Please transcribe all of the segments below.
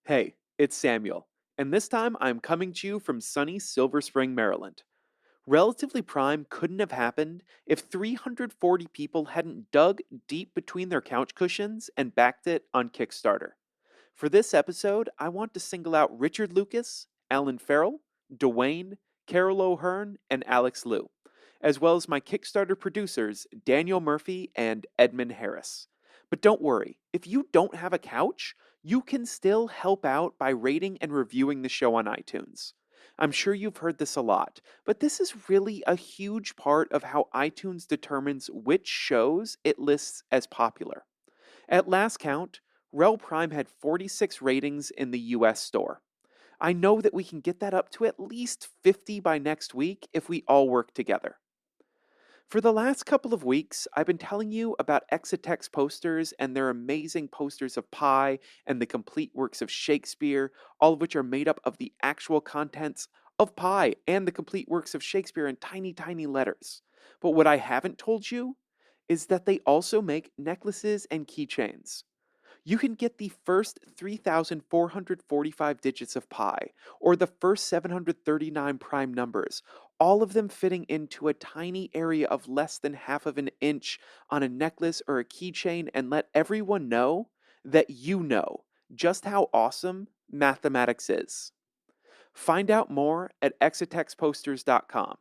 Hey, it's Samuel, and this time I'm coming to you from sunny Silver Spring, Maryland. Relatively Prime couldn't have happened if 340 people hadn't dug deep between their couch cushions and backed it on Kickstarter. For this episode, I want to single out Richard Lucas, Alan Farrell, Dwayne, Carol O'Hearn, and Alex Liu, as well as my Kickstarter producers, Daniel Murphy and Edmund Harris. But don't worry, if you don't have a couch, you can still help out by rating and reviewing the show on iTunes. I'm sure you've heard this a lot, but this is really a huge part of how iTunes determines which shows it lists as popular. At last count, Rel Prime had 46 ratings in the US store. I know that we can get that up to at least 50 by next week if we all work together. For the last couple of weeks, I've been telling you about Exatex posters and their amazing posters of Pi and the complete works of Shakespeare, all of which are made up of the actual contents of Pi and the complete works of Shakespeare in tiny, tiny letters. But what I haven't told you is that they also make necklaces and keychains. You can get the first 3,445 digits of pi, or the first 739 prime numbers, all of them fitting into a tiny area of less than half of an inch on a necklace or a keychain, and let everyone know that you know just how awesome mathematics is. Find out more at exatexposters.com.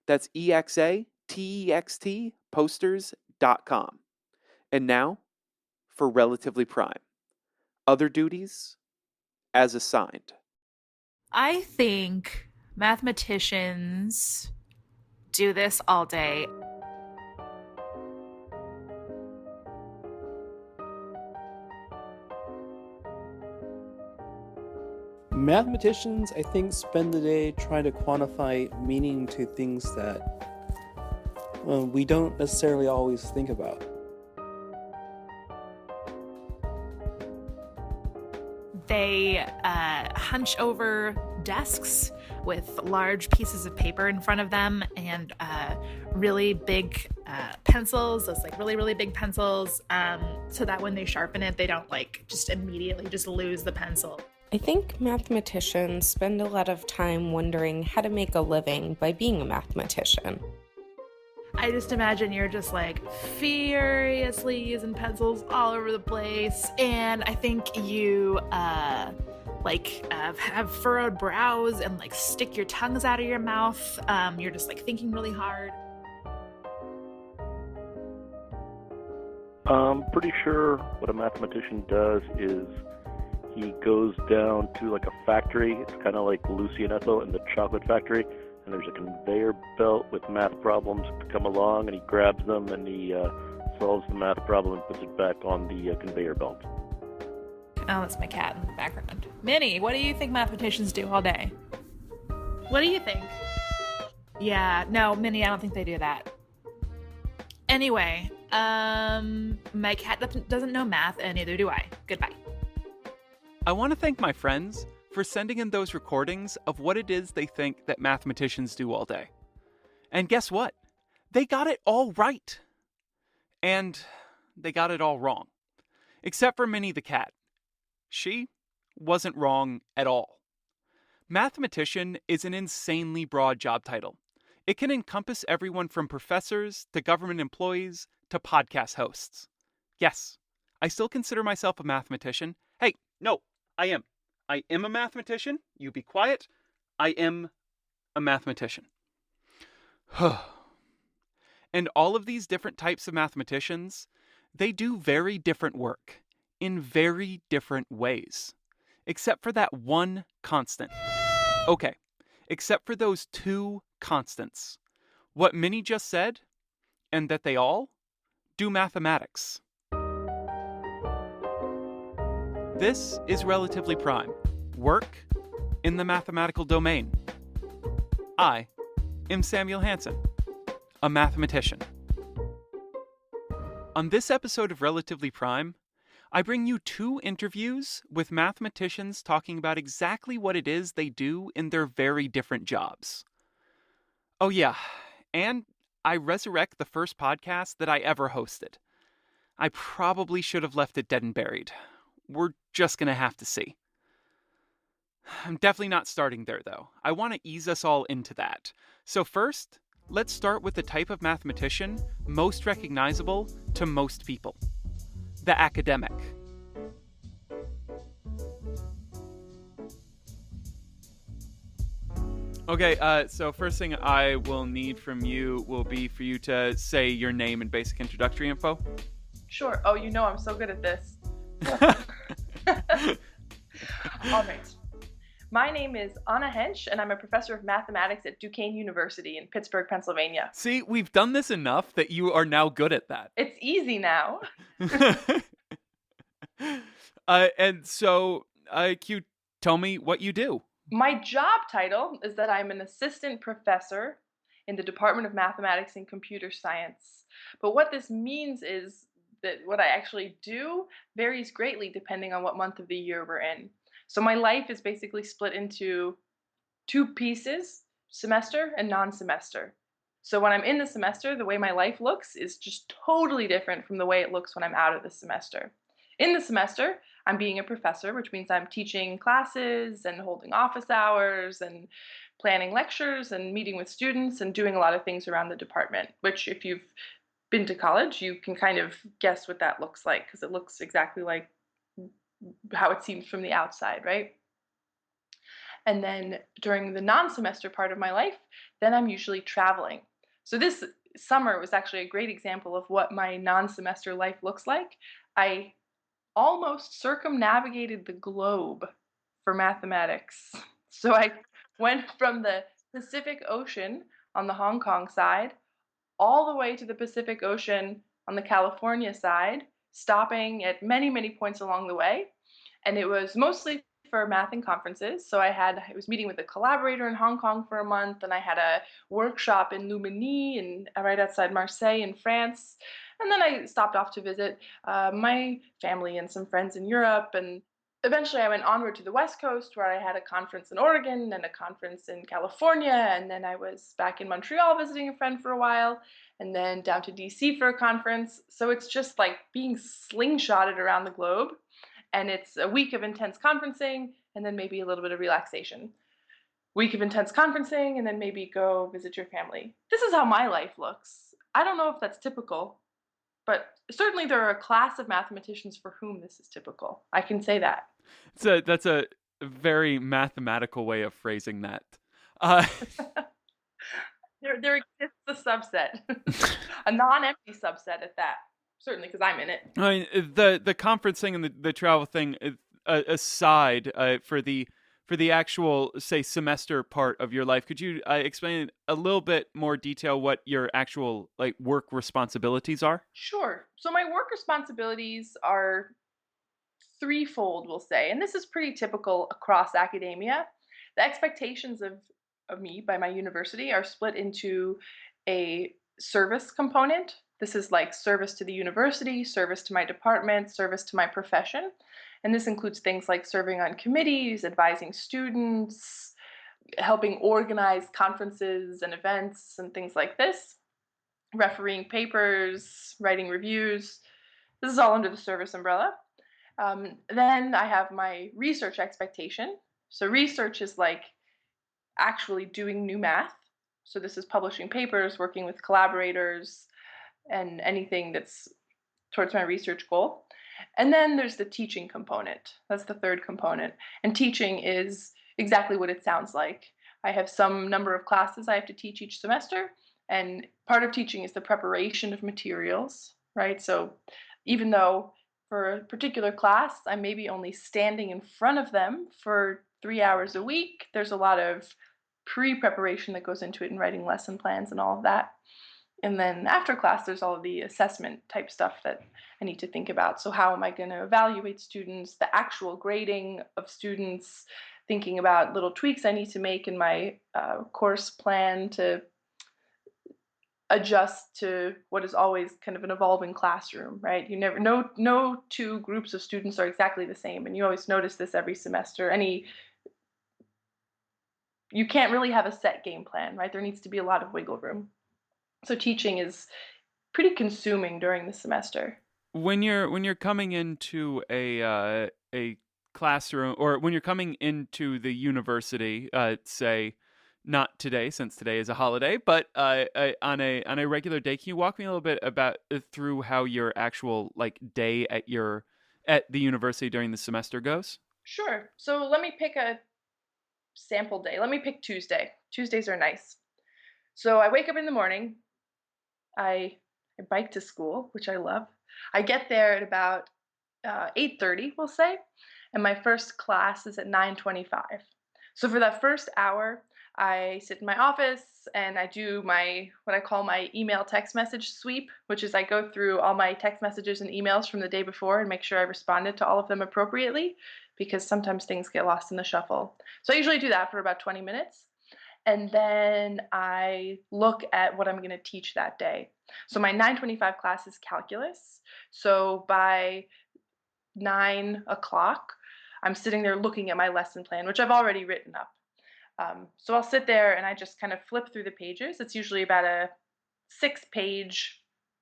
That's EXATEXT posters.com. And now, for Relatively Prime. Other duties as assigned. I think mathematicians do this all day. Mathematicians, I think, spend the day trying to quantify meaning to things that we don't necessarily always think about. They hunch over desks with large pieces of paper in front of them and really big pencils, those like really, really big pencils, so that when they sharpen it, they don't just immediately just lose the pencil. I think mathematicians spend a lot of time wondering how to make a living by being a mathematician. I just imagine you're just furiously using pencils all over the place, and I think you have furrowed brows and stick your tongues out of your mouth. You're just thinking really hard. I'm pretty sure what a mathematician does is he goes down to a factory. It's kind of like Lucy and Ethel in the chocolate factory. And there's a conveyor belt with math problems to come along, and he grabs them and he solves the math problem and puts it back on the conveyor belt. Oh, that's my cat in the background. Minnie, what do you think mathematicians do all day? What do you think? Yeah, no, Minnie, I don't think they do that. Anyway, my cat doesn't know math, and neither do I. Goodbye. I want to thank my friends for sending in those recordings of what it is they think that mathematicians do all day. And guess what? They got it all right. And they got it all wrong. Except for Minnie the cat. She wasn't wrong at all. Mathematician is an insanely broad job title. It can encompass everyone from professors to government employees to podcast hosts. Yes, I still consider myself a mathematician. Hey, no, I am. I am a mathematician. You be quiet. I am a mathematician. And all of these different types of mathematicians, they do very different work in very different ways. Except for that one constant. Okay, except for those two constants. What Minnie just said, and that they all do mathematics. This is Relatively Prime, work in the mathematical domain. I am Samuel Hansen, a mathematician. On this episode of Relatively Prime, I bring you two interviews with mathematicians talking about exactly what it is they do in their very different jobs. Oh yeah, and I resurrect the first podcast that I ever hosted. I probably should have left it dead and buried. We're just going to have to see. I'm definitely not starting there, though. I want to ease us all into that. So, first, let's start with the type of mathematician most recognizable to most people: the academic. Okay, so first thing I will need from you will be for you to say your name and basic introductory info. Sure. Oh, I'm so good at this. All right. My name is Anna Haensch, and I'm a professor of mathematics at Duquesne University in Pittsburgh, Pennsylvania. See, we've done this enough that you are now good at that. It's easy now. And so, Q, tell me what you do. My job title is that I'm an assistant professor in the Department of Mathematics and Computer Science. But what this means is that what I actually do varies greatly depending on what month of the year we're in. So my life is basically split into two pieces: semester and non-semester. So when I'm in the semester, the way my life looks is just totally different from the way it looks when I'm out of the semester. In the semester, I'm being a professor, which means I'm teaching classes and holding office hours and planning lectures and meeting with students and doing a lot of things around the department, which if you've been to college, you can kind of guess what that looks like because it looks exactly like how it seems from the outside, right? And then during the non-semester part of my life, then I'm usually traveling. So this summer was actually a great example of what my non-semester life looks like. I almost circumnavigated the globe for mathematics. So I went from the Pacific Ocean on the Hong Kong side all the way to the Pacific Ocean on the California side, stopping at many, many points along the way. And it was mostly for math and conferences. So I was meeting with a collaborator in Hong Kong for a month, and I had a workshop in Lumini and right outside Marseille in France. And then I stopped off to visit my family and some friends in Europe. And eventually I went onward to the West Coast where I had a conference in Oregon and a conference in California. And then I was back in Montreal visiting a friend for a while, and then down to DC for a conference. So it's just like being slingshotted around the globe. And it's a week of intense conferencing and then maybe a little bit of relaxation. Week of intense conferencing and then maybe go visit your family. This is how my life looks. I don't know if that's typical, but certainly there are a class of mathematicians for whom this is typical. I can say that. That's a very mathematical way of phrasing that. Uh, There exists a subset, a non-empty subset at that. Certainly, because I'm in it. I mean, the conferencing and the travel thing aside, for the actual, say, semester part of your life, could you explain a little bit more detail what your actual work responsibilities are? Sure. So my work responsibilities are threefold, we'll say, and this is pretty typical across academia. The expectations of me by my university are split into a service component. This is like service to the university, service to my department, service to my profession. And this includes things like serving on committees, advising students, helping organize conferences and events and things like this, refereeing papers, writing reviews. This is all under the service umbrella. Then I have my research expectation. So research is like actually doing new math. So this is publishing papers, working with collaborators, and anything that's towards my research goal. And then there's the teaching component. That's the third component. And teaching is exactly what it sounds like. I have some number of classes I have to teach each semester, and part of teaching is the preparation of materials, right? So even though for a particular class I'm maybe only standing in front of them for 3 hours a week, there's a lot of pre-preparation that goes into it in writing lesson plans and all of that. And then after class, there's all of the assessment type stuff that I need to think about. So how am I going to evaluate students, the actual grading of students, thinking about little tweaks I need to make in my course plan to adjust to what is always kind of an evolving classroom, right? You never no two groups of students are exactly the same, and you always notice this every semester. You can't really have a set game plan, right? There needs to be a lot of wiggle room. So teaching is pretty consuming during the semester. When you're coming into a classroom, or when you're coming into the university, say not today since today is a holiday, but on a regular day, can you walk me a little bit about through how your actual like day at the university during the semester goes? Sure. So let me pick a sample day. Let me pick Tuesday. Tuesdays are nice. So I wake up in the morning. I bike to school, which I love. I get there at about 8:30, we'll say, and my first class is at 9:25. So for that first hour, I sit in my office and I do my what I call my email text message sweep, which is I go through all my text messages and emails from the day before and make sure I responded to all of them appropriately because sometimes things get lost in the shuffle. So I usually do that for about 20 minutes. And then I look at what I'm going to teach that day. So my 9:25 class is calculus. So by 9 o'clock, I'm sitting there looking at my lesson plan, which I've already written up. So I'll sit there and I just kind of flip through the pages. It's usually about a 6-page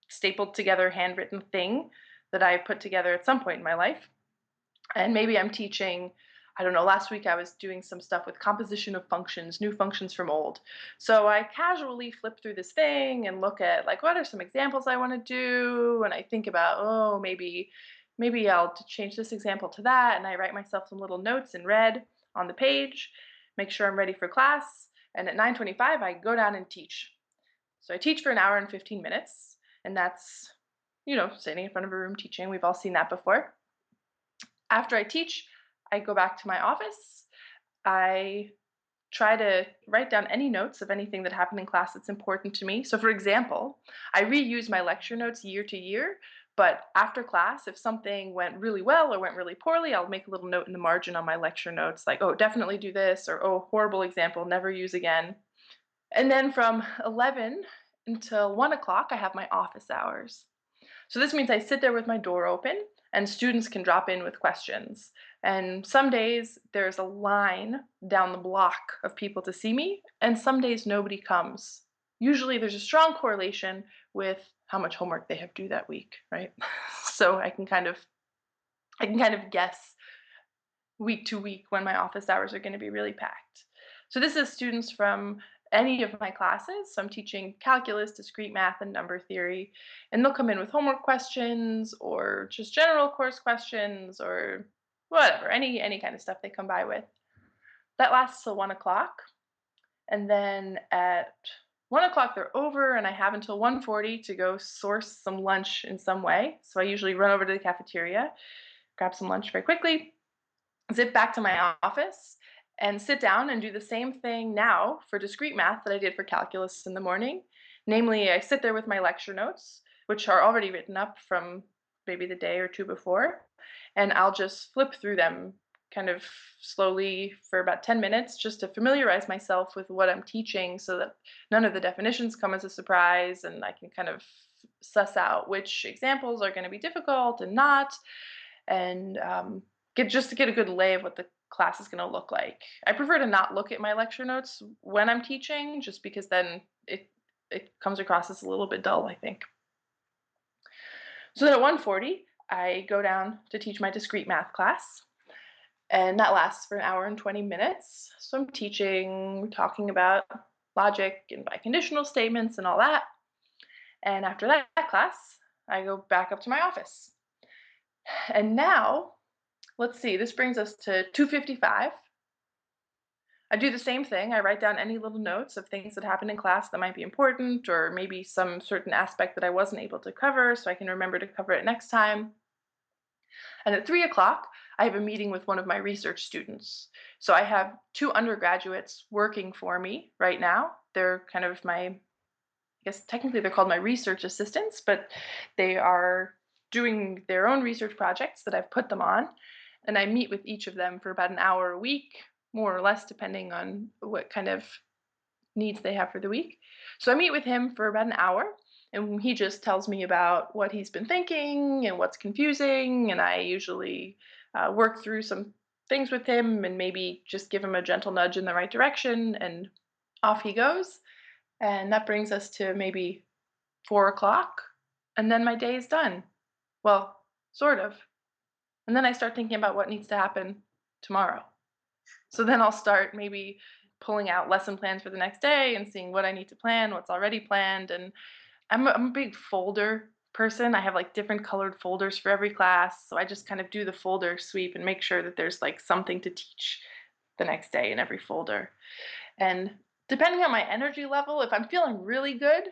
stapled together handwritten thing that I put together at some point in my life. And maybe I'm teaching, I don't know, last week I was doing some stuff with composition of functions, new functions from old. So I casually flip through this thing and look at like what are some examples I want to do, and I think about, oh, maybe I'll change this example to that, and I write myself some little notes in red on the page, make sure I'm ready for class, and at 9:25 I go down and teach. So I teach for an hour and 15 minutes, and that's, sitting in front of a room teaching. We've all seen that before. After I teach, I go back to my office. I try to write down any notes of anything that happened in class that's important to me. So, for example, I reuse my lecture notes year to year, but after class, if something went really well or went really poorly, I'll make a little note in the margin on my lecture notes like, oh, definitely do this, or oh, horrible example, never use again. And then from 11 until 1 o'clock, I have my office hours. So this means I sit there with my door open and students can drop in with questions. And some days there's a line down the block of people to see me, and some days nobody comes. Usually there's a strong correlation with how much homework they have due that week, right? So I can kind of guess week to week when my office hours are going to be really packed. So this is students from any of my classes. So I'm teaching calculus, discrete math, and number theory. And they'll come in with homework questions or just general course questions or whatever, any kind of stuff they come by with. That lasts till 1 o'clock. And then at 1 o'clock they're over and I have until 1:40 to go source some lunch in some way. So I usually run over to the cafeteria, grab some lunch very quickly, zip back to my office and sit down and do the same thing now for discrete math that I did for calculus in the morning. Namely, I sit there with my lecture notes, which are already written up from maybe the day or two before, and I'll just flip through them kind of slowly for about 10 minutes just to familiarize myself with what I'm teaching so that none of the definitions come as a surprise and I can kind of suss out which examples are going to be difficult and not, and get a good lay of what the class is going to look like. I prefer to not look at my lecture notes when I'm teaching, just because then it comes across as a little bit dull, I think. So then at 1:40, I go down to teach my discrete math class, and that lasts for an hour and 20 minutes. So I'm talking about logic and biconditional statements and all that. And after that class, I go back up to my office. And now, let's see, this brings us to 2:55. I do the same thing. I write down any little notes of things that happened in class that might be important, or maybe some certain aspect that I wasn't able to cover so I can remember to cover it next time. And at 3 o'clock, I have a meeting with one of my research students. So I have two undergraduates working for me right now. They're kind of I guess technically they're called my research assistants, but they are doing their own research projects that I've put them on. And I meet with each of them for about an hour a week, more or less, depending on what kind of needs they have for the week. So I meet with him for about an hour, and he just tells me about what he's been thinking and what's confusing. And I usually work through some things with him and maybe just give him a gentle nudge in the right direction, and off he goes. And that brings us to maybe 4 o'clock, and then my day is done. Well, sort of. And then I start thinking about what needs to happen tomorrow. So then I'll start maybe pulling out lesson plans for the next day and seeing what I need to plan, what's already planned. And I'm a big folder person. I have like different colored folders for every class. So I just kind of do the folder sweep and make sure that there's like something to teach the next day in every folder. And depending on my energy level, if I'm feeling really good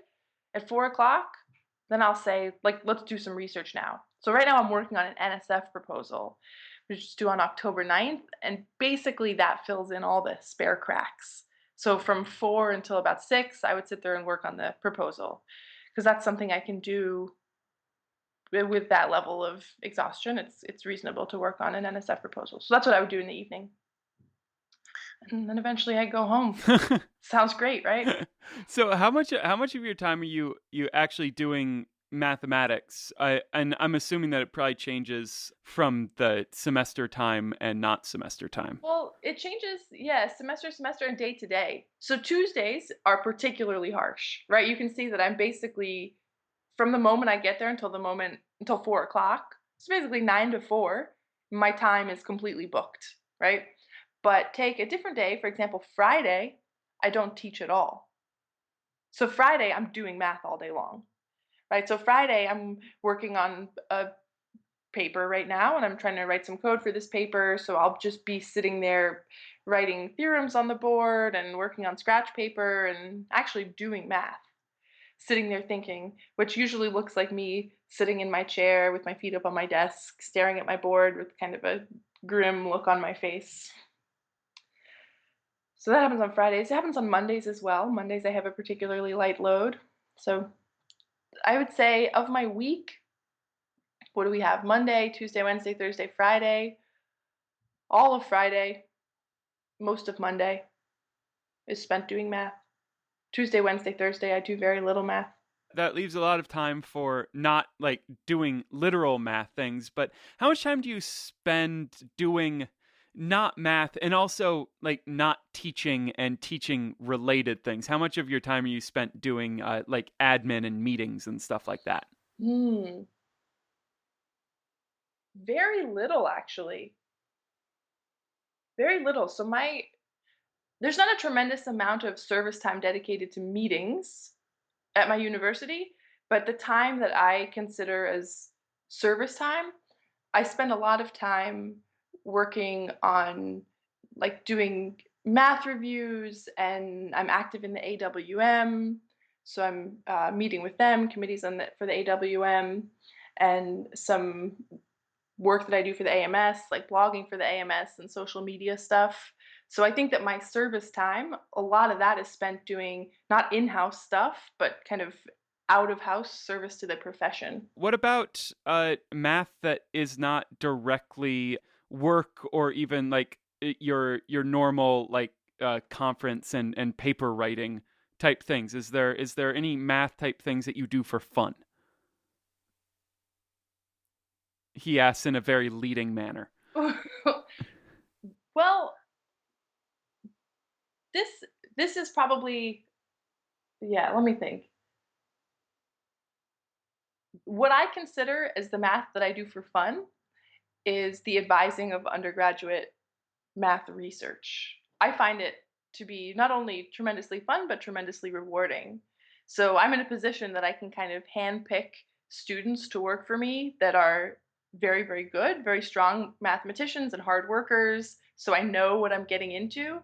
at 4 o'clock, then I'll say, like, let's do some research now. So right now I'm working on an NSF proposal, which is due on October 9th. And basically that fills in all the spare cracks. So from 4 until about 6, I would sit there and work on the proposal because that's something I can do with that level of exhaustion. It's reasonable to work on an NSF proposal. So that's what I would do in the evening. And then eventually I go home. Sounds great, right? So how much of your time are you actually doing mathematics? And I'm assuming that it probably changes from the semester time and not semester time. Well, it changes, yeah, semester to semester and day to day. So Tuesdays are particularly harsh, right? You can see that I'm basically from the moment I get there until 4 o'clock. It's basically 9 to 4. My time is completely booked, right? But take a different day, for example, Friday, I don't teach at all. So Friday, I'm doing math all day long, right? So Friday, I'm working on a paper right now and I'm trying to write some code for this paper. So I'll just be sitting there writing theorems on the board and working on scratch paper and actually doing math, sitting there thinking, which usually looks like me sitting in my chair with my feet up on my desk, staring at my board with kind of a grim look on my face. So that happens on Fridays. It happens on Mondays as well. Mondays I have a particularly light load. So I would say of my week, what do we have? Monday, Tuesday, Wednesday, Thursday, Friday. All of Friday, most of Monday is spent doing math. Tuesday, Wednesday, Thursday, I do very little math. That leaves a lot of time for not like doing literal math things, but how much time do you spend doing not math and also like not teaching and teaching related things? How much of your time are you spent doing like admin and meetings and stuff like that? Hmm. Very little, actually. Very little. So there's not a tremendous amount of service time dedicated to meetings at my university, but the time that I consider as service time, I spend a lot of time working on like doing math reviews, and I'm active in the AWM. So I'm meeting with them, committees for the AWM, and some work that I do for the AMS, like blogging for the AMS and social media stuff. So I think that my service time, a lot of that is spent doing not in-house stuff, but kind of out-of-house service to the profession. What about math that is not directly work or even like your normal like conference and paper writing type things? Is there any math type things that you do for fun? He asks in a very leading manner. Well, this this is probably, yeah, let me think. What I consider as the math that I do for fun is the advising of undergraduate math research. I find it to be not only tremendously fun, but tremendously rewarding. So I'm in a position that I can kind of handpick students to work for me that are very, very good, very strong mathematicians and hard workers. So I know what I'm getting into.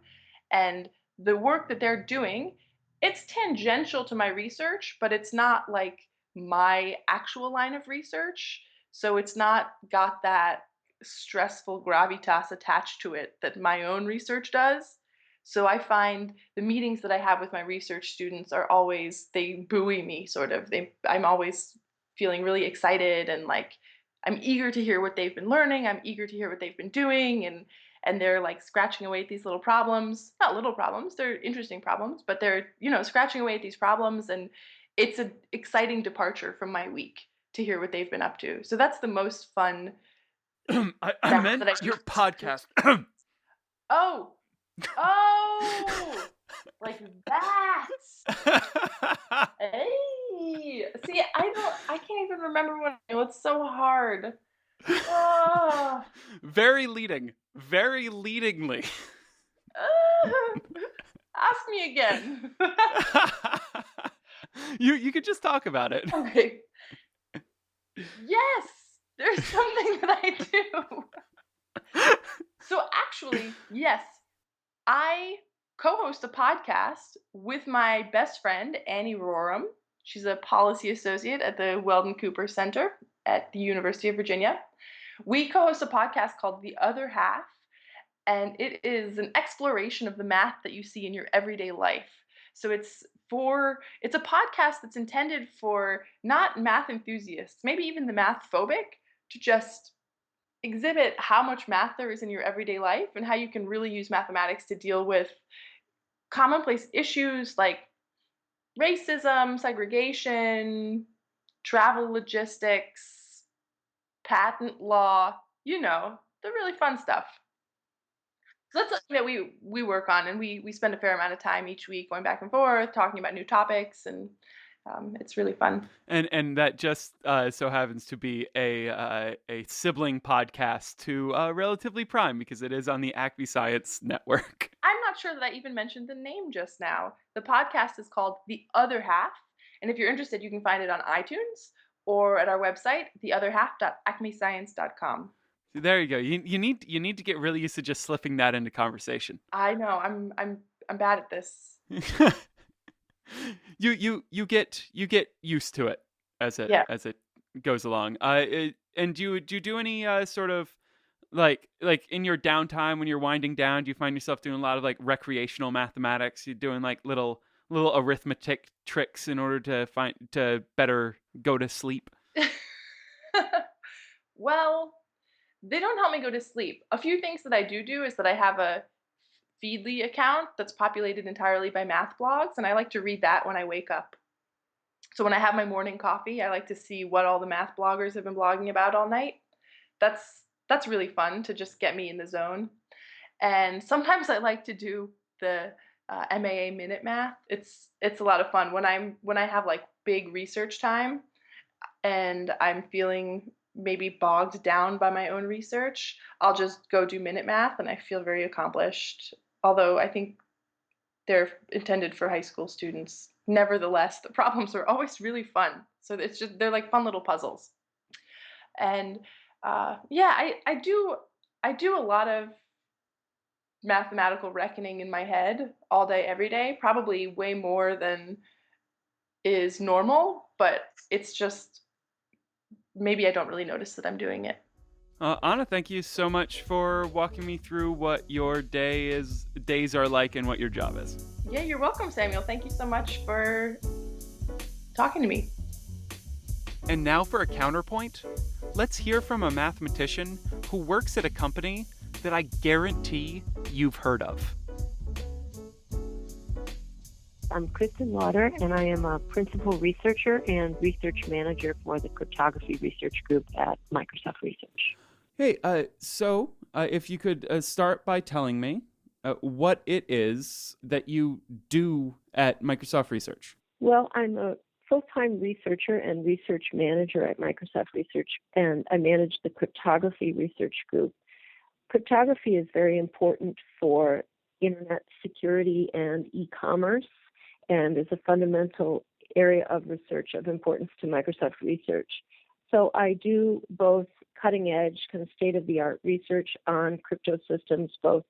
And the work that they're doing, it's tangential to my research, but it's not like my actual line of research. So it's not got that stressful gravitas attached to it that my own research does. So I find the meetings that I have with my research students are always, they buoy me sort of. I'm always feeling really excited and like I'm eager to hear what they've been learning. I'm eager to hear what they've been doing, and they're like scratching away at these little problems. Not little problems, they're interesting problems, but they're, scratching away at these problems, and it's an exciting departure from my week to hear what they've been up to. So that's the most fun. I meant that I your do. podcast. Oh, oh, like that. Hey, see, I can't even remember what. It's so hard. Ah, Very leading. Very leadingly. ask me again. You could just talk about it. Okay. Yes, there's something that I do. So actually, yes, I co-host a podcast with my best friend, Annie Roram. She's a policy associate at the Weldon Cooper Center at the University of Virginia. We co-host a podcast called The Other Half, and it is an exploration of the math that you see in your everyday life. So it's a podcast that's intended for not math enthusiasts, maybe even the math phobic, to just exhibit how much math there is in your everyday life and how you can really use mathematics to deal with commonplace issues like racism, segregation, travel logistics, patent law, the really fun stuff. So that's something that we work on, and we spend a fair amount of time each week going back and forth, talking about new topics, and it's really fun. And that just so happens to be a sibling podcast to Relatively Prime, because it is on the Acme Science Network. I'm not sure that I even mentioned the name just now. The podcast is called The Other Half, and if you're interested, you can find it on iTunes or at our website, theotherhalf.acmescience.com. There you go. You need to get really used to just slipping that into conversation. I know I'm bad at this. you get used to it as it goes along. And do you do any sort of like in your downtime when you're winding down? Do you find yourself doing a lot of like recreational mathematics? You're doing like little arithmetic tricks in order to better go to sleep. Well, they don't help me go to sleep. A few things that I do is that I have a Feedly account that's populated entirely by math blogs, and I like to read that when I wake up. So when I have my morning coffee, I like to see what all the math bloggers have been blogging about all night. That's really fun to just get me in the zone. And sometimes I like to do the MAA minute math. It's a lot of fun when I have like big research time and I'm feeling maybe bogged down by my own research. I'll just go do minute math and I feel very accomplished. Although I think they're intended for high school students. Nevertheless, the problems are always really fun. So they're like fun little puzzles. And yeah, I do a lot of mathematical reckoning in my head all day, every day, probably way more than is normal, but it's just maybe I don't really notice that I'm doing it. Anna, thank you so much for walking me through what your days are like and what your job is. Yeah, you're welcome, Samuel. Thank you so much for talking to me. And now for a counterpoint, let's hear from a mathematician who works at a company that I guarantee you've heard of. I'm Kristin Lauter, and I am a principal researcher and research manager for the cryptography research group at Microsoft Research. Hey, so if you could start by telling me what it is that you do at Microsoft Research. Well, I'm a full-time researcher and research manager at Microsoft Research, and I manage the cryptography research group. Cryptography is very important for internet security and e-commerce, and is a fundamental area of research of importance to Microsoft Research. So I do both cutting-edge, kind of state-of-the-art research on crypto systems, both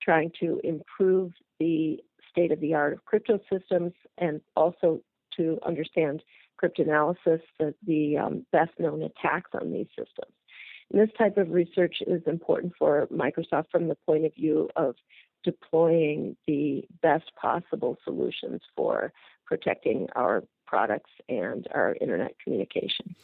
trying to improve the state-of-the-art of crypto systems and also to understand cryptanalysis, the best-known attacks on these systems. And this type of research is important for Microsoft from the point of view of deploying the best possible solutions for protecting our products and our internet communication.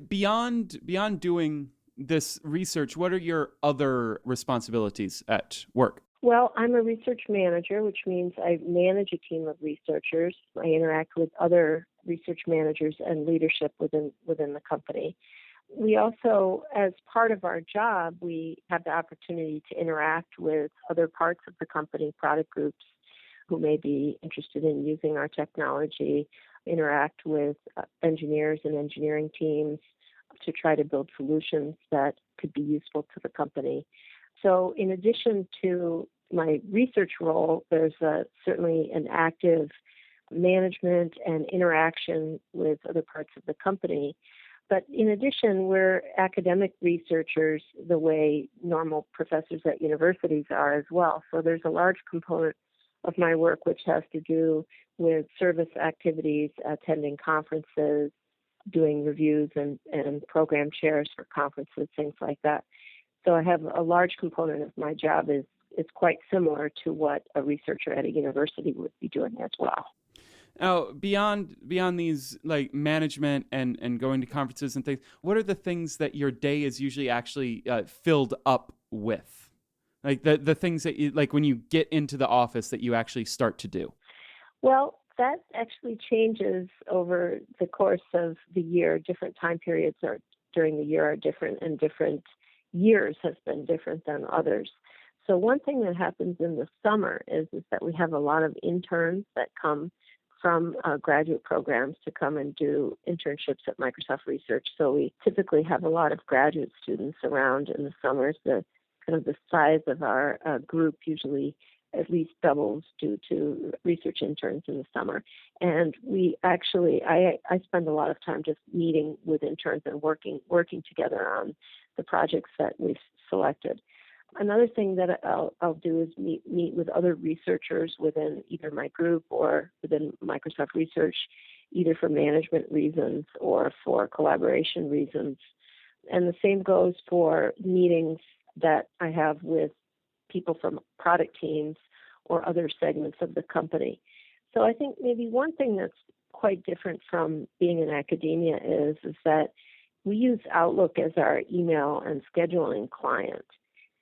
Beyond doing this research, what are your other responsibilities at work? Well, I'm a research manager, which means I manage a team of researchers. I interact with other research managers and leadership within the company. We also, as part of our job, we have the opportunity to interact with other parts of the company, product groups who may be interested in using our technology, interact with engineers and engineering teams, to try to build solutions that could be useful to the company. So in addition to my research role, there's certainly an active management and interaction with other parts of the company. But in addition, we're academic researchers the way normal professors at universities are as well. So there's a large component of my work which has to do with service activities, attending conferences, doing reviews and program chairs for conferences, things like that. So I have a large component of my job is quite similar to what a researcher at a university would be doing as well. Now, beyond these like management and going to conferences and things, what are the things that your day is usually actually filled up with? Like the things that you, like when you get into the office that you actually start to do? Well, that actually changes over the course of the year. Different time periods during the year are different, and different years have been different than others. So one thing that happens in the summer is that we have a lot of interns that come from graduate programs to come and do internships at Microsoft Research. So we typically have a lot of graduate students around in the summers. The size of our group usually at least doubles due to research interns in the summer. And we actually, I spend a lot of time just meeting with interns and working together on the projects that we've selected. Another thing that I'll do is meet with other researchers within either my group or within Microsoft Research, either for management reasons or for collaboration reasons. And the same goes for meetings that I have with people from product teams or other segments of the company. So I think maybe one thing that's quite different from being in academia is that we use Outlook as our email and scheduling client.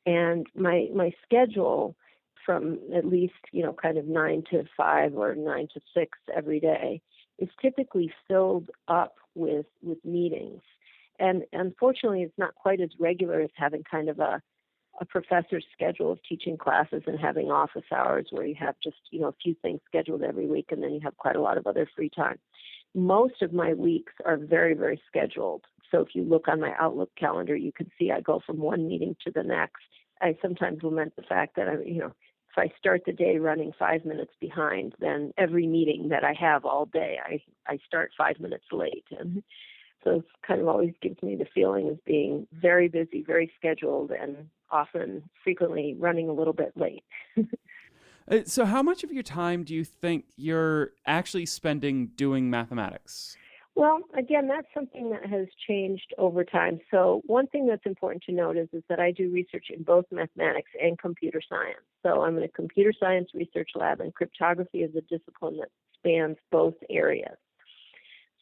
And my schedule from at least, kind of 9 to 5 or 9 to 6 every day is typically filled up with meetings. And unfortunately, it's not quite as regular as having kind of a professor's schedule of teaching classes and having office hours where you have just, a few things scheduled every week and then you have quite a lot of other free time. Most of my weeks are very, very scheduled. So if you look on my Outlook calendar, you can see I go from one meeting to the next. I sometimes lament the fact that, if I start the day running 5 minutes behind, then every meeting that I have all day, I start 5 minutes late. And so it kind of always gives me the feeling of being very busy, very scheduled, and often frequently running a little bit late. So how much of your time do you think you're actually spending doing mathematics? Well, again, that's something that has changed over time. So one thing that's important to note is that I do research in both mathematics and computer science. So I'm in a computer science research lab, and cryptography is a discipline that spans both areas.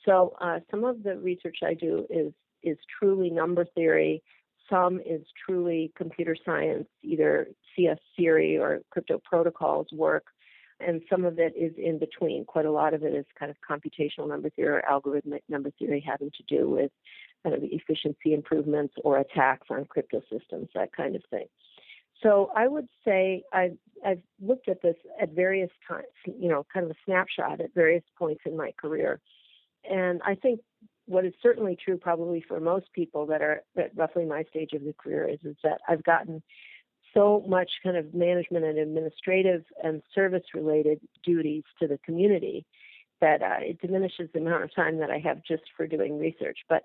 So some of the research I do is truly number theory. Some is truly computer science, either CS theory or crypto protocols work. And some of it is in between. Quite a lot of it is kind of computational number theory or algorithmic number theory having to do with kind of efficiency improvements or attacks on crypto systems, that kind of thing. So I would say I've looked at this at various times, kind of a snapshot at various points in my career. And I think what is certainly true probably for most people that are at roughly my stage of the career is that I've gotten so much kind of management and administrative and service-related duties to the community that it diminishes the amount of time that I have just for doing research. But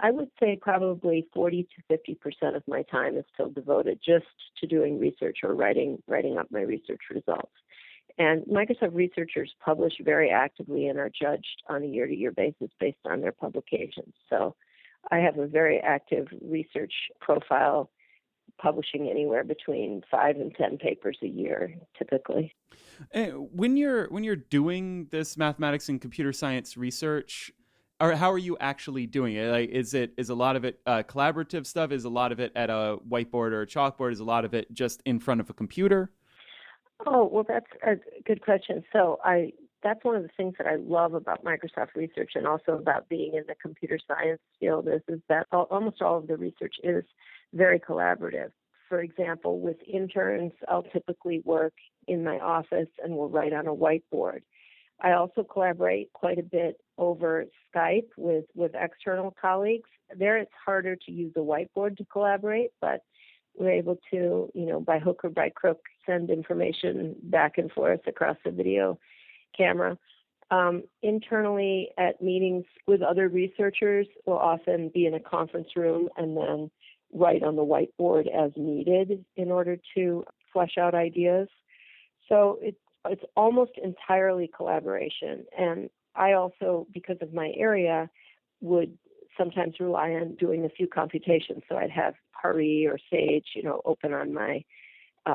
I would say probably 40 to 50% of my time is still devoted just to doing research or writing up my research results. And Microsoft researchers publish very actively and are judged on a year-to-year basis based on their publications. So I have a very active research profile, publishing anywhere between 5 and 10 papers a year, typically. When you're doing this mathematics and computer science research, or how are you actually doing it? Like, is a lot of it collaborative stuff? Is a lot of it at a whiteboard or a chalkboard? Is a lot of it just in front of a computer? Oh, well, that's a good question. So that's one of the things that I love about Microsoft Research and also about being in the computer science field is that almost all of the research is very collaborative. For example, with interns, I'll typically work in my office and we'll write on a whiteboard. I also collaborate quite a bit over Skype with external colleagues. There it's harder to use a whiteboard to collaborate, but we're able to, by hook or by crook, send information back and forth across the video camera. Internally at meetings with other researchers, we'll often be in a conference room and then write on the whiteboard as needed in order to flesh out ideas. So it's almost entirely collaboration. And I also, because of my area, would sometimes rely on doing a few computations. So I'd have Hari or Sage, open on my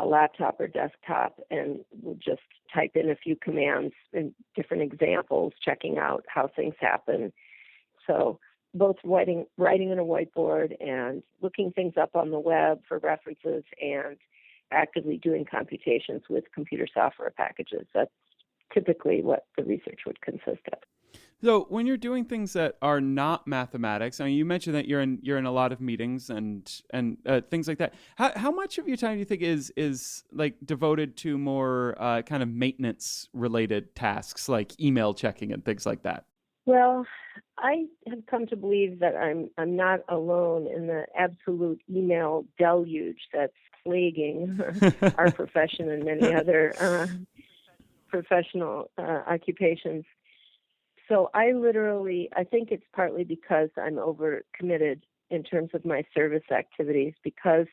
laptop or desktop, and would just type in a few commands and different examples, checking out how things happen. So both writing on a whiteboard and looking things up on the web for references and actively doing computations with computer software packages. That's typically what the research would consist of. So when you're doing things that are not mathematics, I mean, you mentioned that you're in a lot of meetings and things like that. How much of your time do you think is like devoted to more kind of maintenance related tasks like email checking and things like that? Well, I have come to believe that I'm not alone in the absolute email deluge that's plaguing our profession and many other professional occupations. So I think it's partly because I'm overcommitted in terms of my service activities because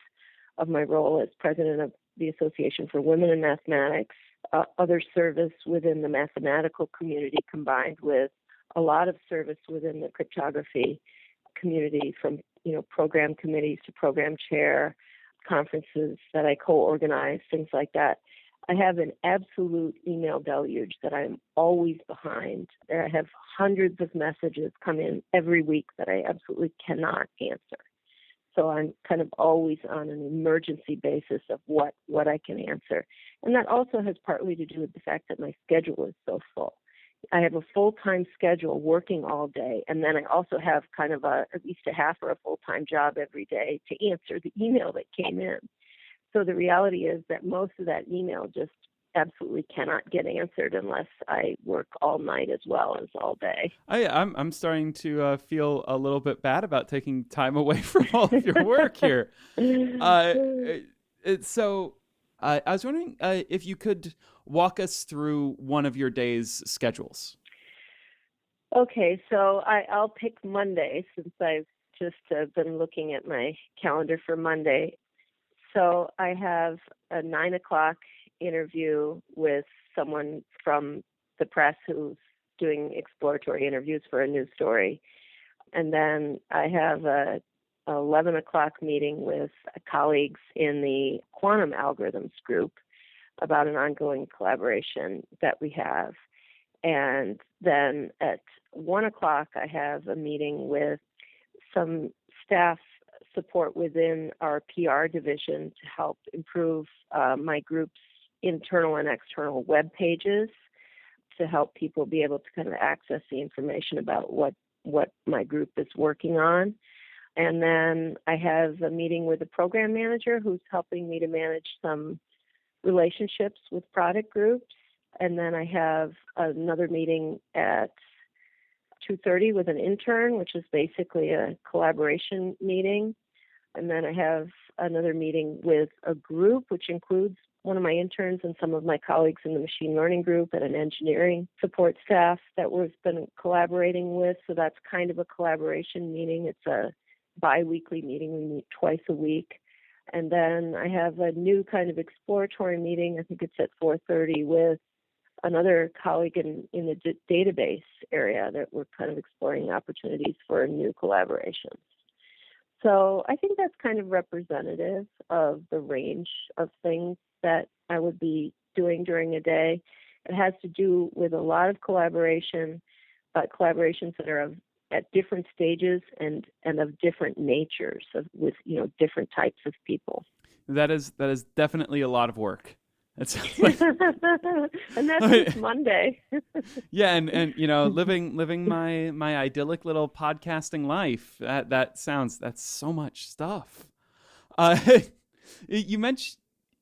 of my role as president of the Association for Women in Mathematics, other service within the mathematical community combined with a lot of service within the cryptography community, from program committees to program chair, conferences that I co-organize, things like that. I have an absolute email deluge that I'm always behind. I have hundreds of messages come in every week that I absolutely cannot answer. So I'm kind of always on an emergency basis of what I can answer. And that also has partly to do with the fact that my schedule is so full. I have a full-time schedule working all day, and then I also have kind of at least a half or a full-time job every day to answer the email that came in. So the reality is that most of that email just absolutely cannot get answered unless I work all night as well as all day. I'm starting to feel a little bit bad about taking time away from all of your work here. So I was wondering if you could walk us through one of your day's schedules. Okay, so I'll pick Monday since I've just been looking at my calendar for Monday. So I have a 9 o'clock interview with someone from the press who's doing exploratory interviews for a news story. And then I have a 11 o'clock meeting with colleagues in the quantum algorithms group about an ongoing collaboration that we have. And then at 1 o'clock, I have a meeting with some staff support within our PR division to help improve my group's internal and external web pages to help people be able to kind of access the information about what my group is working on. And then I have a meeting with a program manager who's helping me to manage some relationships with product groups. And then I have another meeting at 2:30 with an intern, which is basically a collaboration meeting. And then I have another meeting with a group, which includes one of my interns and some of my colleagues in the machine learning group and an engineering support staff that we've been collaborating with. So that's kind of a collaboration meeting. It's a bi-weekly meeting. We meet twice a week. And then I have a new kind of exploratory meeting. I think it's at 4:30 with another colleague in the database area that we're kind of exploring opportunities for new collaborations. So I think that's kind of representative of the range of things that I would be doing during a day. It has to do with a lot of collaboration, but collaborations that are at different stages and of different natures, with different types of people. That is definitely a lot of work. It's like, and that's just Monday. Yeah, and living my idyllic little podcasting life. That's so much stuff. You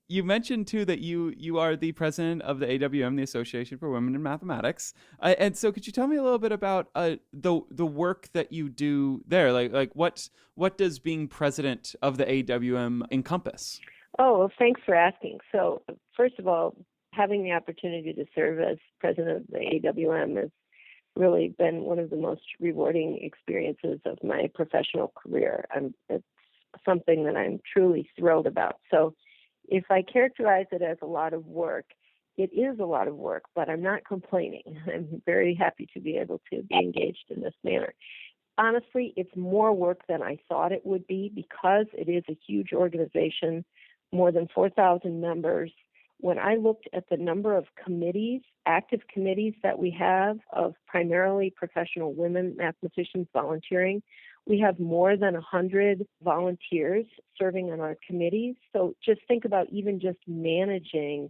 you mentioned too that you are the president of the AWM, the Association for Women in Mathematics, and so could you tell me a little bit about the work that you do there? Like what does being president of the AWM encompass? Oh, well, thanks for asking. So, first of all, having the opportunity to serve as president of the AWM has really been one of the most rewarding experiences of my professional career. It's something that I'm truly thrilled about. So, if I characterize it as a lot of work, it is a lot of work, but I'm not complaining. I'm very happy to be able to be engaged in this manner. Honestly, it's more work than I thought it would be because it is a huge organization, more than 4,000 members. When I looked at the number of committees, active committees that we have of primarily professional women mathematicians volunteering, we have more than 100 volunteers serving on our committees. So just think about even just managing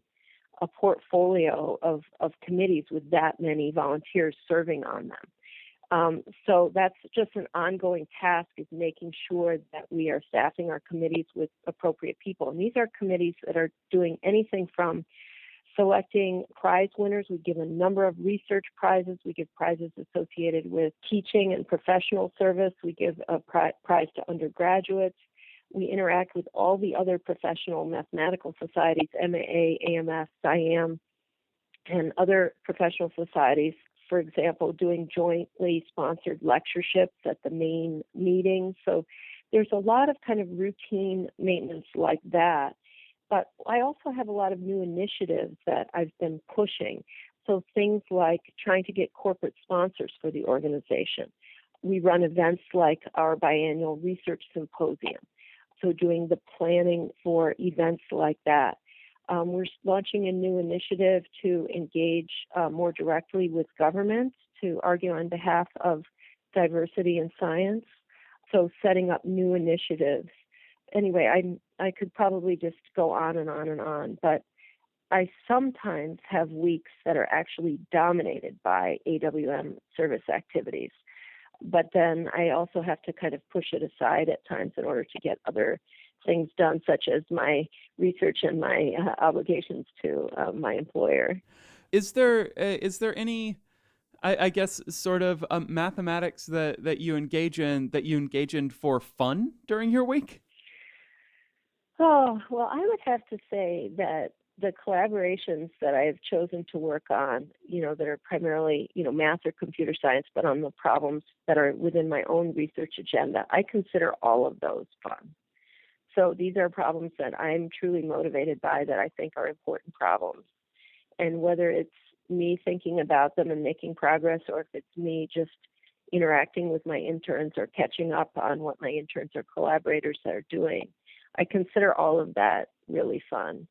a portfolio of committees with that many volunteers serving on them. So that's just an ongoing task, is making sure that we are staffing our committees with appropriate people. And these are committees that are doing anything from selecting prize winners. We give a number of research prizes. We give prizes associated with teaching and professional service. We give a prize to undergraduates. We interact with all the other professional mathematical societies, MAA, AMS, SIAM, and other professional societies. For example, doing jointly sponsored lectureships at the main meetings. So there's a lot of kind of routine maintenance like that. But I also have a lot of new initiatives that I've been pushing. So things like trying to get corporate sponsors for the organization. We run events like our biannual research symposium. So doing the planning for events like that. We're launching a new initiative to engage more directly with governments to argue on behalf of diversity in science. So setting up new initiatives. Anyway, I could probably just go on and on and on, but I sometimes have weeks that are actually dominated by AWM service activities. But then I also have to kind of push it aside at times in order to get other things done, such as my research and my obligations to my employer. Is there any, I guess, sort of mathematics that you engage in for fun during your week? Oh, well, I would have to say that the collaborations that I have chosen to work on, that are primarily, math or computer science, but on the problems that are within my own research agenda, I consider all of those fun. So these are problems that I'm truly motivated by, that I think are important problems. And whether it's me thinking about them and making progress, or if it's me just interacting with my interns or catching up on what my interns or collaborators are doing, I consider all of that really fun.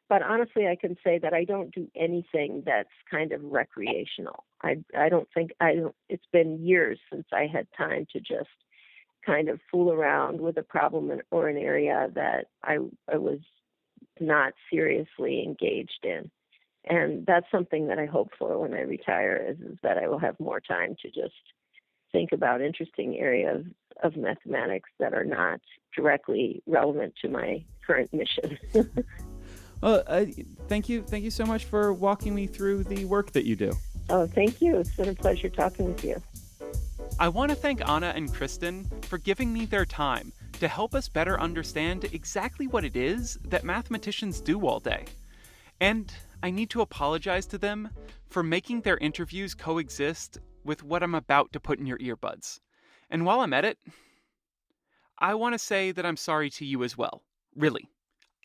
But honestly, I can say that I don't do anything that's kind of recreational. It's been years since I had time to just kind of fool around with a problem or an area that I was not seriously engaged in. And that's something that I hope for when I retire, is that I will have more time to just think about interesting areas of mathematics that are not directly relevant to my current mission. Well, thank you so much for walking me through the work that you do. Oh, thank you. It's been a pleasure talking with you. I want to thank Anna and Kristin for giving me their time to help us better understand exactly what it is that mathematicians do all day. And I need to apologize to them for making their interviews coexist with what I'm about to put in your earbuds. And while I'm at it, I want to say that I'm sorry to you as well. Really,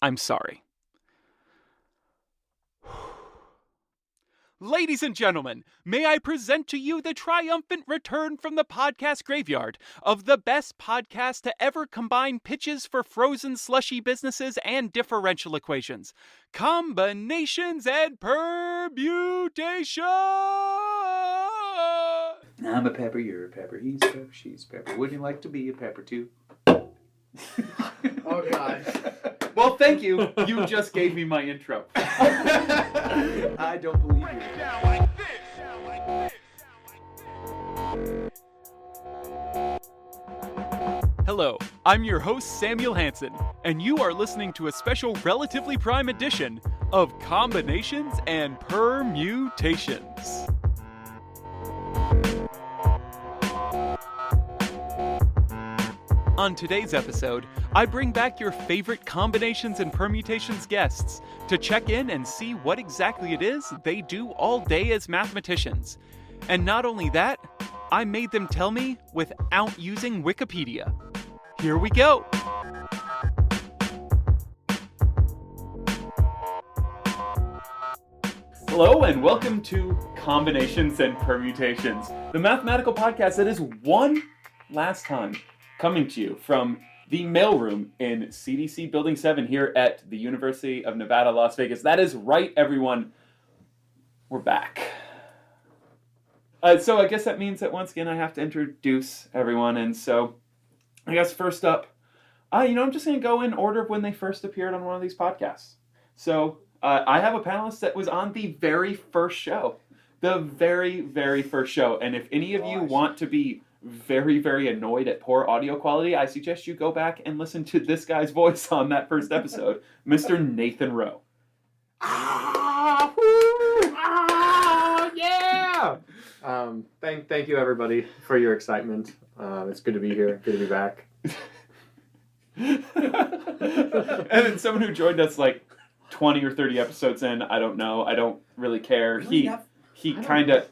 I'm sorry. Ladies and gentlemen, may I present to you the triumphant return from the podcast graveyard of the best podcast to ever combine pitches for frozen slushy businesses and differential equations. Combinations and Permutation! I'm a pepper, you're a pepper, he's a pepper, she's a pepper. Wouldn't you like to be a pepper too? Oh, God. Well, thank you. You just gave me my intro. I don't believe you. Hello Hello, I'm your host Samuel Hansen, and you are listening to a special relatively prime edition of Combinations and Permutations. On today's episode, I bring back your favorite Combinations and Permutations guests to check in and see what exactly it is they do all day as mathematicians. And not only that, I made them tell me without using Wikipedia. Here we go! Hello and welcome to Combinations and Permutations, the mathematical podcast that is one last time coming to you from the mailroom in CDC Building 7 here at the University of Nevada, Las Vegas. That is right, everyone. We're back. So I guess that means that once again I have to introduce everyone. And so I guess first up, I'm just going to go in order of when they first appeared on one of these podcasts. So I have a panelist that was on the very first show. The very, very first show. And if any of you want to be very, very annoyed at poor audio quality, I suggest you go back and listen to this guy's voice on that first episode, Mr. Nathan Rowe. Yeah! Thank you, everybody, for your excitement. It's good to be here. Good to be back. And then someone who joined us like 20 or 30 episodes in, I don't know. I don't really care. He kind of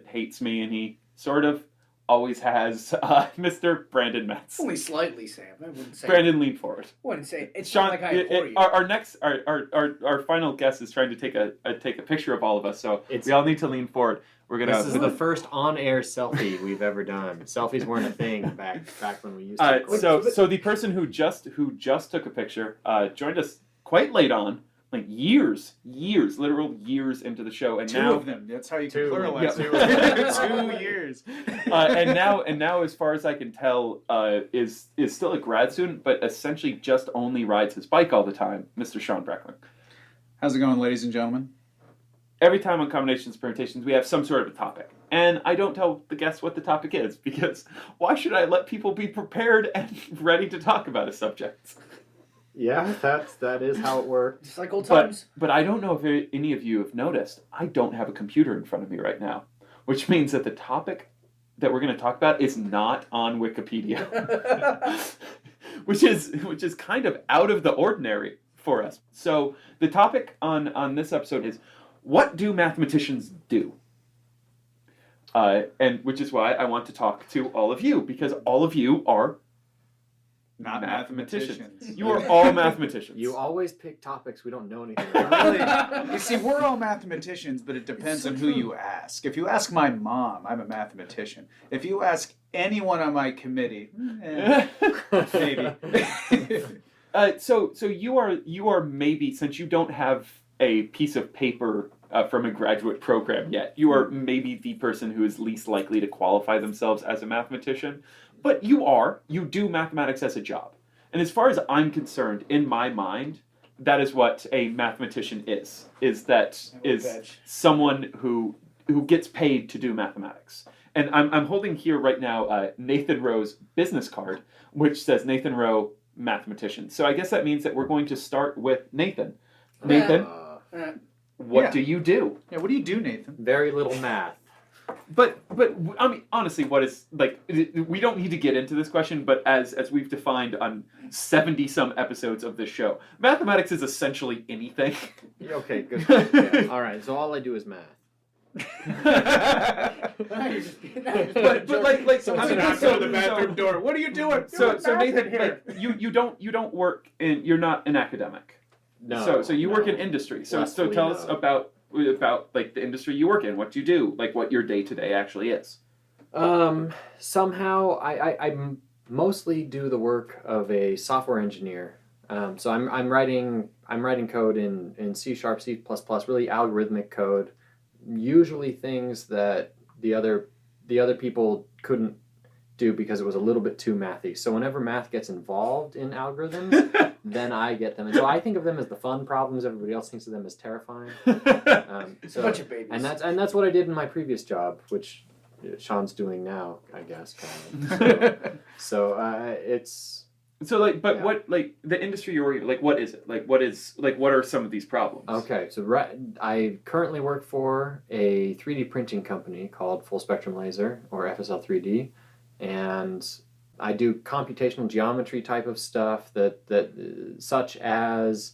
hates me, and he sort of always has. Mr. Brandon Metz. Only slightly, Sam. I wouldn't say. Brandon, lean forward. I wouldn't say. It's Sean, not like I abhor you. Our final guest is trying to take a picture of all of us, so we all need to lean forward. This is the first on-air selfie we've ever done. Selfies weren't a thing back when we used to. So the person who just took a picture joined us quite late on, like literal years into the show, and two now of them. That's how you can pluralize. Yeah. 2 years. And now, as far as I can tell, is still a grad student, but essentially just only rides his bike all the time. Mr. Sean Breckman. How's it going, ladies and gentlemen? Every time on Combinations and Permutations, we have some sort of a topic. And I don't tell the guests what the topic is, because why should I let people be prepared and ready to talk about a subject? Yeah, that is how it works. Just like old times. But I don't know if any of you have noticed, I don't have a computer in front of me right now, which means that the topic that we're going to talk about is not on Wikipedia, which is kind of out of the ordinary for us. So the topic on this episode is, what do mathematicians do? And which is why I want to talk to all of you, because all of you are not mathematicians. You are all mathematicians. You always pick topics we don't know anything about. Really, you see, we're all mathematicians, but it depends on who you ask. If you ask my mom, I'm a mathematician. If you ask anyone on my committee, maybe. So you are maybe, since you don't have a piece of paper from a graduate program yet, you are maybe the person who is least likely to qualify themselves as a mathematician. But you do mathematics as a job. And as far as I'm concerned, in my mind, that is what a mathematician is someone who gets paid to do mathematics. And I'm holding here right now Nathan Rowe's business card, which says Nathan Rowe, mathematician. So I guess that means that we're going to start with Nathan. Nathan, what do you do? Yeah, what do you do, Nathan? Very little math. But I mean, honestly, what is, like, we don't need to get into this question, but as we've defined on 70-some episodes of this show, mathematics is essentially anything. Okay, good. Yeah. All right, so all I do is math. but like so I mean, outside the bathroom door. What are you doing? So Nathan, here, you don't work in, you're not an academic. No. So you work in industry. So tell us about like the industry you work in. What you do, like what your day to day actually is. Somehow I mostly do the work of a software engineer. So I'm writing code in C#, C++, really algorithmic code. Usually things that the other people couldn't do because it was a little bit too mathy. So whenever math gets involved in algorithms, then I get them. And so I think of them as the fun problems. Everybody else thinks of them as terrifying. Bunch of babies. And that's what I did in my previous job, which Sean's doing now, I guess. Kind of. So it's So but what the industry you're working, what is it? What are some of these problems? Okay, so I currently work for a 3D printing company called Full Spectrum Laser, or FSL 3D, and I do computational geometry type of stuff such as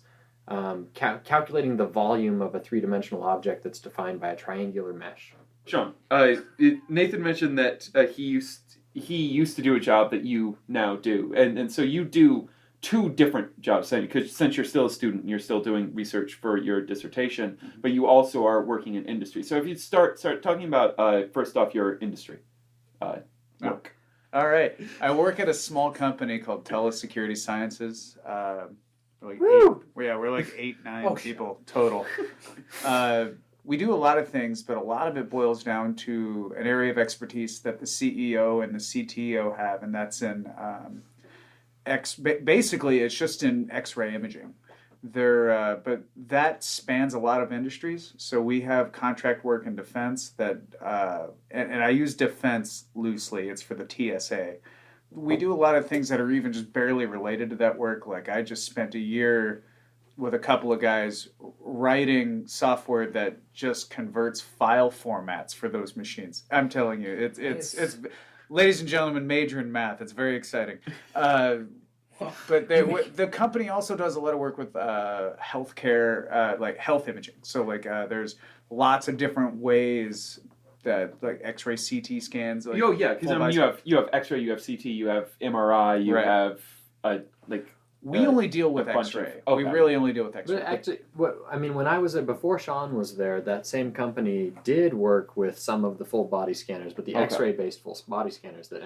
calculating the volume of a three-dimensional object that's defined by a triangular mesh. Sean, Nathan mentioned that he used to do a job that you now do, and so you do two different jobs, because since you're still a student and you're still doing research for your dissertation, but you also are working in industry. So if you start talking about first off your industry work. All right. I work at a small company called Telesecurity Sciences. We're like 8, 9 people total. We do a lot of things, but a lot of it boils down to an area of expertise that the CEO and the CTO have, and that's in basically it's just in X-ray imaging. But that spans a lot of industries. So we have contract work in defense that, and I use defense loosely. It's for the TSA. We do a lot of things that are even just barely related to that work. Like I just spent a year with a couple of guys writing software that just converts file formats for those machines. I'm telling you, it's ladies and gentlemen, major in math. It's very exciting. But the company also does a lot of work with healthcare, like health imaging. So there's lots of different ways that X-ray, CT scans. Because you have X-ray, you have CT, you have MRI, you have we only deal with X-ray. We really only deal with X-ray. But actually, when I was there, before Sean was there, that same company did work with some of the full body scanners, but the X-ray based full body scanners that.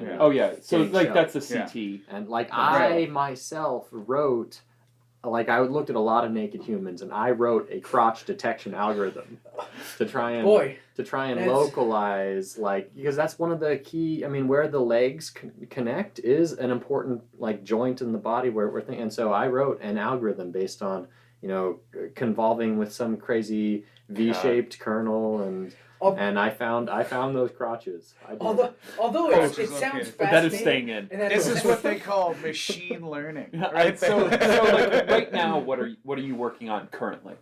So that's the CT, and I myself wrote. I looked at a lot of naked humans, and I wrote a crotch detection algorithm to try and localize, because that's one of the key. I mean, where the legs connect is an important joint in the body where we're thinking. And so I wrote an algorithm based on convolving with some crazy V-shaped kernel and I found those crotches. Although it sounds fascinating. That is staying in. This is what they call machine learning. Right? So right now, what are you working on currently?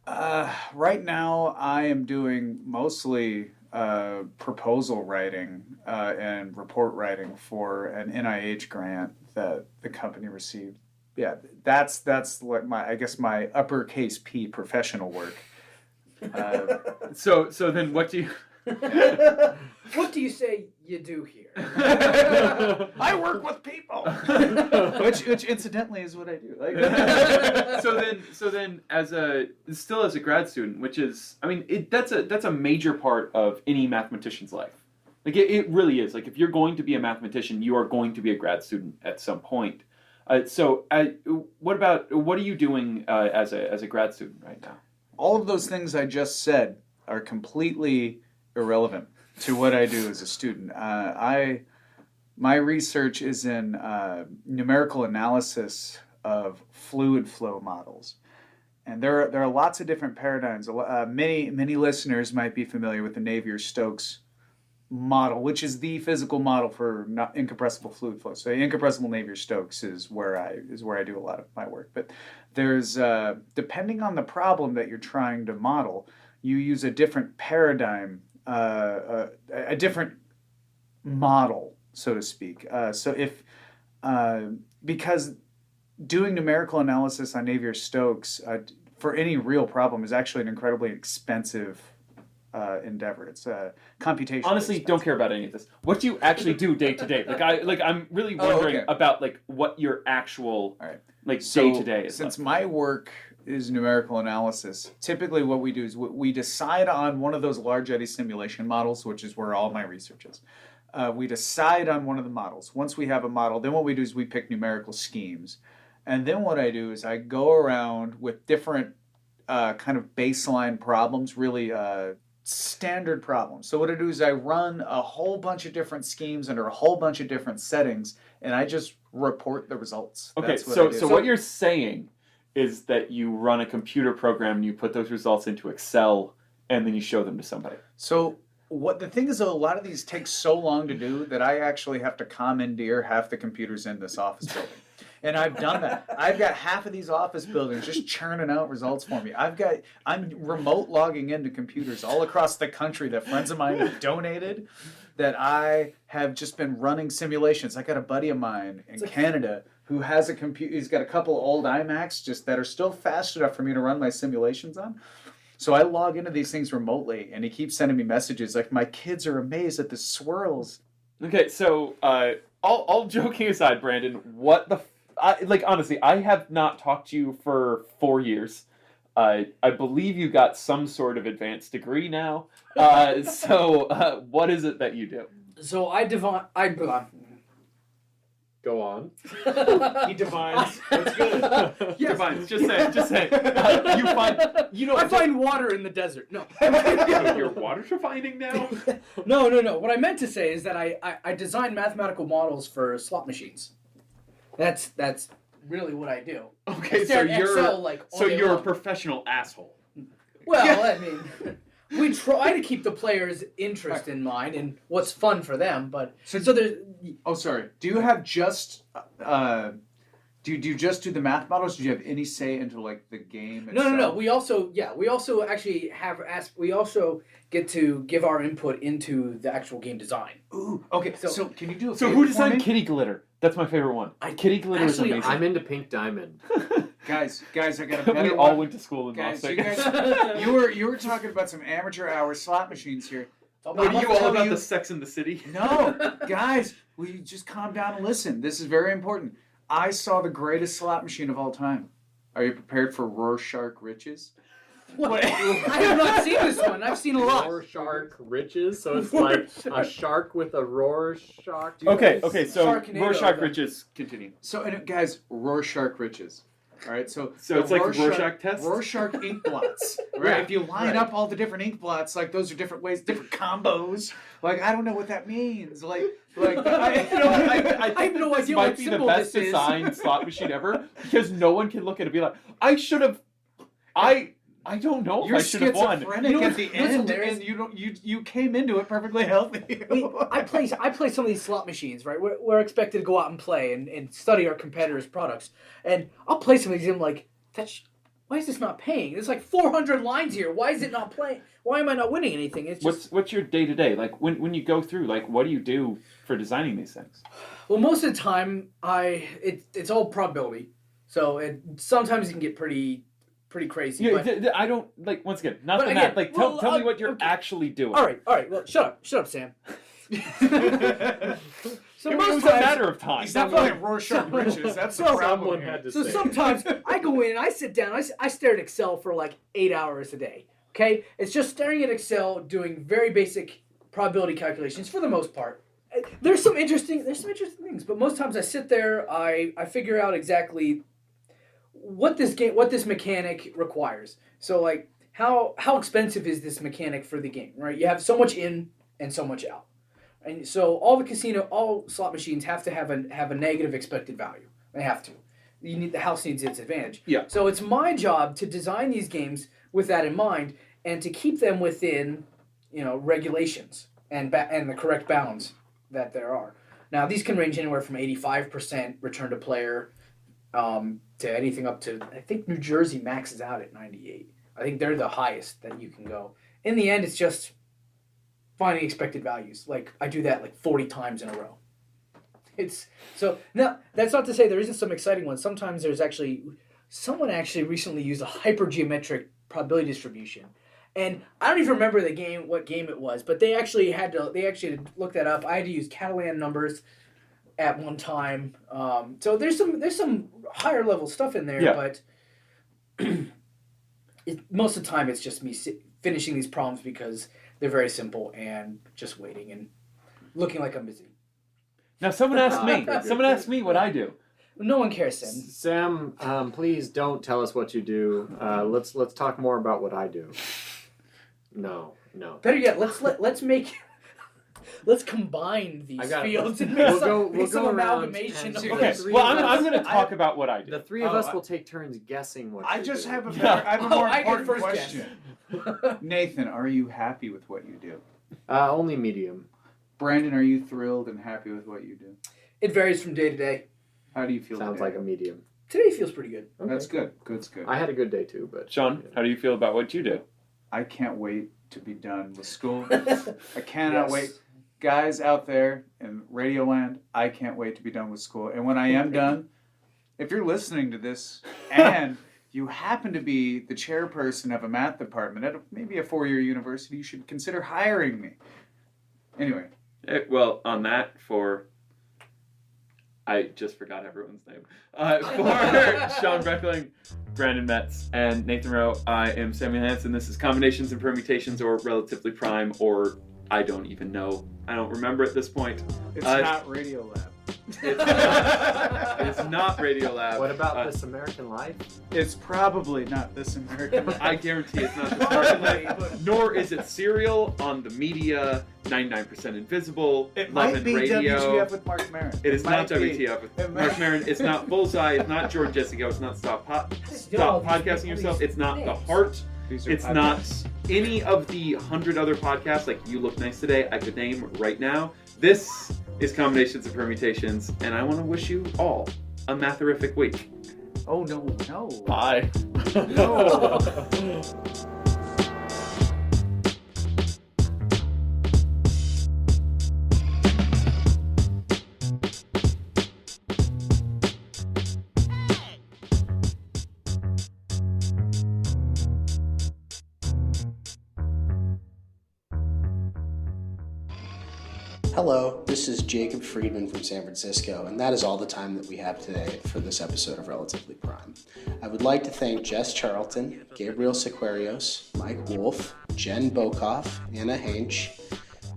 Right now, I am doing mostly proposal writing and report writing for an NIH grant that the company received. Yeah, that's my uppercase P professional work. So then what do you what do you say you do here? I work with people. which incidentally is what I do. So then as a grad student, which is that's a major part of any mathematician's life. It really is. If you're going to be a mathematician, you are going to be a grad student at some point. What are you doing as a grad student right now? All of those things I just said are completely irrelevant to what I do as a student. My research is in numerical analysis of fluid flow models. And there are lots of different paradigms. Many listeners might be familiar with the Navier-Stokes model, which is the physical model for incompressible fluid flow. So incompressible Navier-Stokes is where I do a lot of my work. But there's depending on the problem that you're trying to model, you use a different paradigm, a different model, so to speak. Because doing numerical analysis on Navier-Stokes for any real problem is actually an incredibly expensive endeavor. It's computational. Honestly, don't care about any of this. What do you actually do day to day? I'm really wondering about what your actual day to day is. Since my work is numerical analysis, typically what we do is we decide on one of those large eddy simulation models, which is where all my research is. We decide on one of the models. Once we have a model, then what we do is we pick numerical schemes. And then what I do is I go around with different kind of baseline problems, really standard problems. So what I do is I run a whole bunch of different schemes under a whole bunch of different settings, and I just report the results. Okay, so what you're saying is that you run a computer program and you put those results into Excel and then you show them to somebody. So what the thing is, though, a lot of these take so long to do that I actually have to commandeer half the computers in this office building. And I've done that. I've got half of these office buildings just churning out results for me. I'm remote logging into computers all across the country that friends of mine have donated, that I have just been running simulations. I got a buddy of mine in Canada who has a computer. He's got a couple old iMacs just that are still fast enough for me to run my simulations on. So I log into these things remotely, and he keeps sending me messages like, my kids are amazed at the swirls. Okay, so all joking aside, Brandon, what the honestly, I have not talked to you for 4 years. I believe you got some sort of advanced degree now. So what is it that you do? So Go on. He divines. That's good. Yes. Divines. Just say. I find water in the desert. No. You're water finding now? No. What I meant to say is that I design mathematical models for slot machines. That's really what I do. Okay, I so stare at you're Excel, like, all day you're a long. professional asshole. Well, Yeah. I mean, we try to keep the player's interest in mind and what's fun for them, but so there's. Oh, sorry. Do you have just do you just do the math models? Do you have any say into like the game itself? No. We also actually we also get to give our input into the actual game design. Ooh, okay. So can you do a So favor who for designed me? Kitty Glitter? That's my favorite one. Kitty Glitter is actually, amazing. I'm into Pink Diamond. Guys, I got a better We one. all went to school in Guys, Las you Vegas. guys, you were talking about some amateur hour slot machines here. What are you all about the Sex in the City? No, guys, will you just calm down and listen? This is very important. I saw the greatest slot machine of all time. Are you prepared for Rorschach Riches? What? I have not seen this one. I've seen a lot. Rorschach Riches, so it's like a shark with a Rorschach. Okay, so Sharknado, Rorschach okay. Riches, continue. So, guys, Rorschach Riches. All right, so it's like Rorschach test? Rorschach ink blots, right? Yeah, If you line up all the different ink blots, like those are different ways, different combos. Like I don't know what that means. I have no idea might what be the symbol best this is. designed slot machine ever because no one can look at it and be like, I should have. I don't know if You're I should have won. schizophrenic at the end, and you came into it perfectly healthy. I play some of these slot machines, right? We're expected to go out and play and study our competitors' products, and I'll play some of these and I'm like, why is this not paying? There's like 400 lines here. Why is it not playing? Why am I not winning anything? It's just What's your day to day like when you go through like what do you do for designing these things? well, most of the time it's all probability, so sometimes it can get pretty crazy. Yeah, but, I don't like once again not But the again, math. Like tell well, me what you're okay. actually doing. all right. Well, shut up, Sam. So It most was a times- matter of time. He's not playing Rorschach Riches. That's the problem. Someone here. had to So say. sometimes I go in and I sit down, I stare at Excel for like 8 hours a day. Okay? It's just staring at Excel, doing very basic probability calculations for the most part. There's some interesting things, but most times I sit there, I figure out exactly what this mechanic requires. So like how expensive is this mechanic for the game, right? You have so much in and so much out. And so all slot machines have to have a negative expected value. They have to. The house needs its advantage. Yeah. So it's my job to design these games with that in mind and to keep them within, regulations and the correct bounds that there are. Now these can range anywhere from 85% return to player to anything up to, I think New Jersey maxes out at 98. I think they're the highest that you can go. In the end, it's just finding expected values. Like I do that like 40 times in a row. Now that's not to say there isn't some exciting ones. Sometimes there's someone recently used a hypergeometric probability distribution. And I don't even remember what game it was, but they actually had to look that up. I had to use Catalan numbers at one time. So there's some higher level stuff in there, but most of the time it's just me finishing these problems because they're very simple and just waiting and looking like I'm busy. Now someone asked me what I do. No one cares, Sam. Sam, please don't tell us what you do. Let's talk more about what I do. No. Better yet, let's combine these fields and make some amalgamation. Okay, well, I'm going to talk about what I do. The three of us will take turns guessing what. I you have do. a more I get important first question. Nathan, are you happy with what you do? Only medium. Brandon, are you thrilled and happy with what you do? It varies from day to day. How do you feel Sounds today? like a medium. Today feels pretty good. Okay. That's good. Good's good. I had a good day too, but Sean, how do you feel about what you do? I can't wait to be done with school. I cannot wait. Guys out there in Radioland, I can't wait to be done with school. And when I am done, if you're listening to this and you happen to be the chairperson of a math department at maybe a 4-year university, you should consider hiring me. Anyway. Well, on that, I just forgot everyone's name. For Sean Breckling, Brandon Metz, and Nathan Rowe, I am Samuel Hansen. This is Combinations and Permutations, or Relatively Prime, or I don't even know. I don't remember at this point. It's not Radiolab. It's not Radiolab. What about This American Life? It's probably not This American Life. I guarantee it's not This American Life. Nor is it Serial on the media, 99% Invisible, It Love might and be Radio. WTF with Mark Maron. It is not might be. WTF with Mark Maron. It's not Bullseye. It's not George Jessica. It's not Stop Podcasting Yourself. It's not The Heart. It's not any of the 100 other podcasts like You Look Nice Today I could name right now. This is Combinations and Permutations, and I want to wish you all a matherific week. Oh, no. Bye. No. Hello, this is Jacob Friedman from San Francisco, and that is all the time that we have today for this episode of Relatively Prime. I would like to thank Jess Charlton, Gabriel Sequarios, Mike Wolf, Jen Bokoff, Anna Haensch,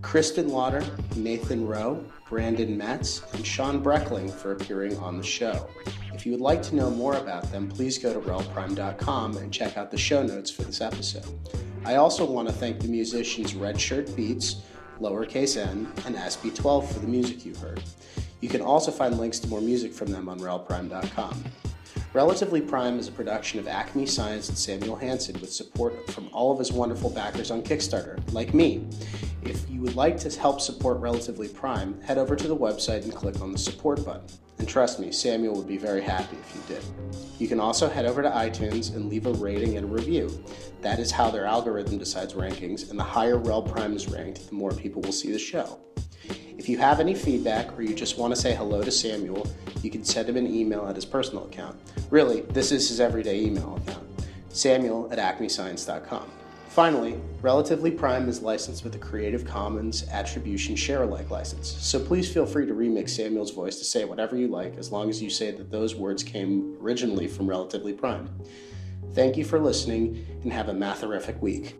Kristin Lauter, Nathan Rowe, Brandon Metz, and Sean Breckling for appearing on the show. If you would like to know more about them, please go to relprime.com and check out the show notes for this episode. I also want to thank the musicians Red Shirt Beats, Lowercase n, and SB12 for the music you heard. You can also find links to more music from them on relprime.com. Relatively Prime is a production of Acme Science and Samuel Hansen with support from all of his wonderful backers on Kickstarter, like me. If you would like to help support Relatively Prime, head over to the website and click on the support button. And trust me, Samuel would be very happy if you did. You can also head over to iTunes and leave a rating and a review. That is how their algorithm decides rankings, and the higher Rel Prime is ranked, the more people will see the show. If you have any feedback or you just want to say hello to Samuel, you can send him an email at his personal account. Really, this is his everyday email account, samuel@acmescience.com. Finally, Relatively Prime is licensed with a Creative Commons Attribution Share-alike license, so please feel free to remix Samuel's voice to say whatever you like as long as you say that those words came originally from Relatively Prime. Thank you for listening, and have a matherific week.